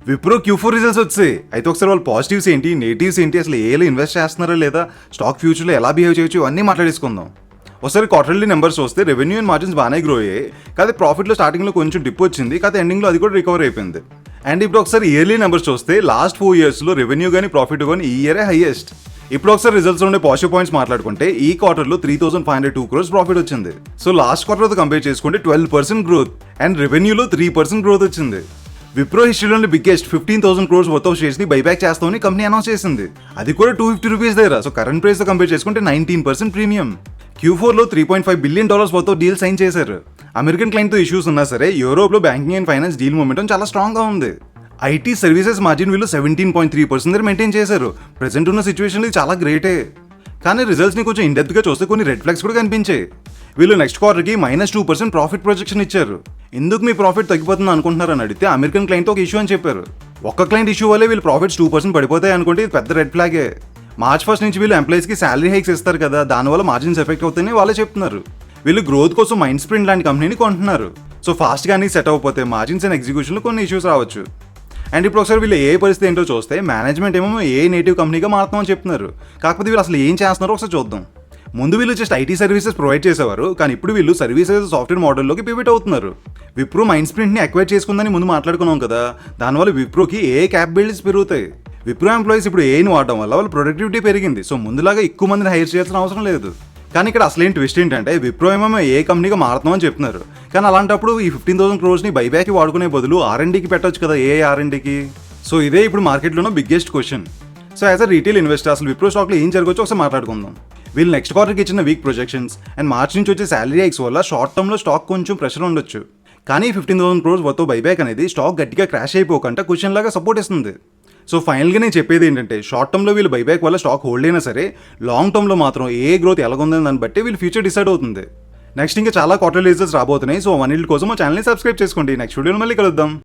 Wipro Q4 results వచ్చాయి. అయితే ఒకసారి వాళ్ళ పాజిటివ్స్ ఏంటి, నెగిటివ్స్ ఏంటి, అసలు ఏలో ఇన్వెస్ట్ చేస్తున్నారా లేదా, స్టాక్ ఫ్యూచర్లో ఎలా బిహేవ్ చేయొచ్చు, ఇవన్నీ మాట్లాడేసుకుందాం. ఒకసారి క్వార్టర్లీ నెంబర్స్ వస్తే రెవెన్యూ అండ్ మార్జిన్స్ బాగానే గ్రో అయ్యాయి. కాదు ప్రాఫిట్లో స్టార్టింగ్లో కొంచెం డిప్ వచ్చింది, కాదు ఎండింగ్లో అది కూడా రికవర్ అయిపోయింది. అండ్ ఇప్పుడు ఒకసారి ఇయర్లీ నెంబర్స్ చూస్తే లాస్ట్ 4 ఇయర్స్లో రెవెన్యూ కానీ ప్రాఫిట్ కానీ ఈ ఇయరే హైయెస్ట్. ఇప్పుడు ఒకసారి రిజల్ట్స్ ఉండే పాజిటివ్ పాయింట్స్ మాట్లాడుకుంటే ఈ క్వార్టర్లో 3,502 crores ప్రాఫిట్ వచ్చింది. సో లాస్ట్ క్వార్టర్తో కంపేర్ చేసుకుంటే 12% గ్రోత్ అండ్ రెవెన్యూలో 3% గ్రోత్ వచ్చింది. విప్రో హిస్టరీలోని biggest 15,000 crores worth of shares ని బైబ్యాక్ చేస్తామని కంపెనీ అనౌన్స్ చేసింది. అది కూడా 250 రూపీస్ దగ్గర. సో కరెంట్ ప్రైస్ తో కంపేర్ చేసుకుంటే 19% ప్రీమియం. Q4లో $3.5 billion worth of deal sign చేశారు. అమెరికన్ క్లయింట్ తో ఇష్యూస్ ఉన్నా సరే యూరోప్ లో banking and finance deal momentum చాలా స్ట్రాంగ్ గా ఉంది. ఐటీ సర్వీసెస్ మార్జిన్ వీళ్ళు 17.3% దగ్గర మెయింటైన్ చేశారు. ప్రెసెంట్ ఉన్న సిచ్యువేషన్ ఇది చాలా గ్రేటే. కానీ రిజల్ట్స్ ని కొంచెం ఇండెప్త్ గా చూస్తే కొన్ని రెడ్ ఫ్లాగ్స్ కూడా కనిపించాయి. వీళ్ళు నెక్స్ట్ క్వార్టర్కి -2% ప్రాఫిట్ ప్రొజెక్షన్ ఇచ్చారు. ఎందుకు మీ ప్రాఫిట్ తగ్గిపోతుంది అనుకుంటున్నారని అడిగితే అమెరికన్ క్లయింట్ ఒక ఇష్యూ అని చెప్పారు. ఒక్క క్లయింట్ ఇష్యూ వల్లే వీళ్ళు ప్రాఫిట్స్ 2% పడిపోతాయి అనుకుంటే ఇది పెద్ద రెడ్ ఫ్లాగే. March 1 నుంచి వీళ్ళు ఎంప్లాయీస్కి శాలరీ హైక్స్ ఇస్తారు కదా, దానివల్ల మార్జిన్స్ ఎఫెక్ట్ అవుతాయని వాళ్ళే చెప్తున్నారు. వీళ్ళు గ్రోత్ కోసం మైండ్ స్ప్రింట్ లాంటి కంపెనీని కొంటున్నారు. సో ఫాస్ట్గా అన్ని సెట్ అవ్వకపోతే మార్జిన్స్ అండ్ ఎగ్జిక్యూషన్లో కొన్ని ఇష్యూస్ రావచ్చు. అండ్ ఇప్పుడు ఒకసారి వీళ్ళు ఏ పరిస్థితి ఏంటో చూస్తే మేనేజ్మెంట్ ఏమో ఏ నేటివ్ కంపెనీగా మారుతామని చెప్తున్నారు. కాకపోతే వీళ్ళు అసలు ఏం చేస్తున్నారో ఒకసారి చూద్దాం. ముందు వీళ్ళు జస్ట్ ఐటీ సర్వీసెస్ ప్రొవైడ్ చేసేవారు, కానీ ఇప్పుడు వీళ్ళు సర్వీసెస్ సాఫ్ట్వేర్ మోడల్లోకి పివిట్ అవుతున్నారు. విప్రో మైండ్ స్ప్రింట్ని అక్వైర్ చేసుకుందని ముందు మాట్లాడుకున్నాం కదా, దానివల్ల విప్రోకి ఏ క్యాపబిలిటీస్ పెరుగుతాయి. విప్రో ఎంప్లాయీస్ ఇప్పుడు ఏని వాడడం వల్ల వాళ్ళ ప్రొడక్టివిటీ పెరిగింది. సో ముందులాగా ఎక్కువ మందిని హైర్ చేయాల్సిన అవసరం లేదు. కానీ ఇక్కడ అసలేం ట్విస్ట్ ఏంటంటే విప్రో ఏమో ఏ కంపెనీగా మారుతామని చెప్తున్నారు, కానీ అలాంటప్పుడు ఈ 15,000 crores బైబ్యాక్కి వాడుకునే బదులు R&Dకి పెట్టవచ్చు కదా, ఏ R&Dకి. సో ఇదే ఇప్పుడు మార్కెట్లోనో biggest question. So as a retail investor అసలు విప్రో స్టాక్లో ఏం జరగవచ్చో ఒకసారి మాట్లాడుకుందాం. వీళ్ళు నెక్స్ట్ క్వార్టర్కి ఇచ్చిన వీక్ ప్రొజెక్షన్స్ అండ్ మార్చ్ నుంచి వచ్చే శాలరీ హైక్స్ వల్ల షార్ట్ టర్మ్లో స్టాక్ కొంచెం ప్రెషర్ ఉండొచ్చు. కానీ 15,000 crores వర్త్ బైబ్యాక్ అనేది స్టాక్ గట్టిగా క్రాష్ అయిపోకుండా క్వశ్చన్ లాగా సపోర్ట్ ఇస్తుంది. సో ఫైనల్గా నేను చెప్పేది ఏంటంటే షార్ట్ టర్మ్లో వీళ్ళు బైబ్యాక్ వల్ల స్టాక్ హోల్డ్ అయినా సరే లాంగ్ టర్మ్లో మాత్రం ఏ గ్రోత్ ఎలాగుందని దాన్ని బట్టి వీళ్ళు ఫ్యూచర్ డిసైడ్ అవుతుంది. నెక్స్ట్ ఇంకా చాలా క్వార్టర్లీ రిజల్ట్స్ రాబోతున్నాయి. సో అవన్నిటి కోసం మా ఛానల్ని సబ్స్క్రైబ్ చేసుకోండి. నెక్స్ట్ వీడియోలో మళ్ళీ కలుద్దాం.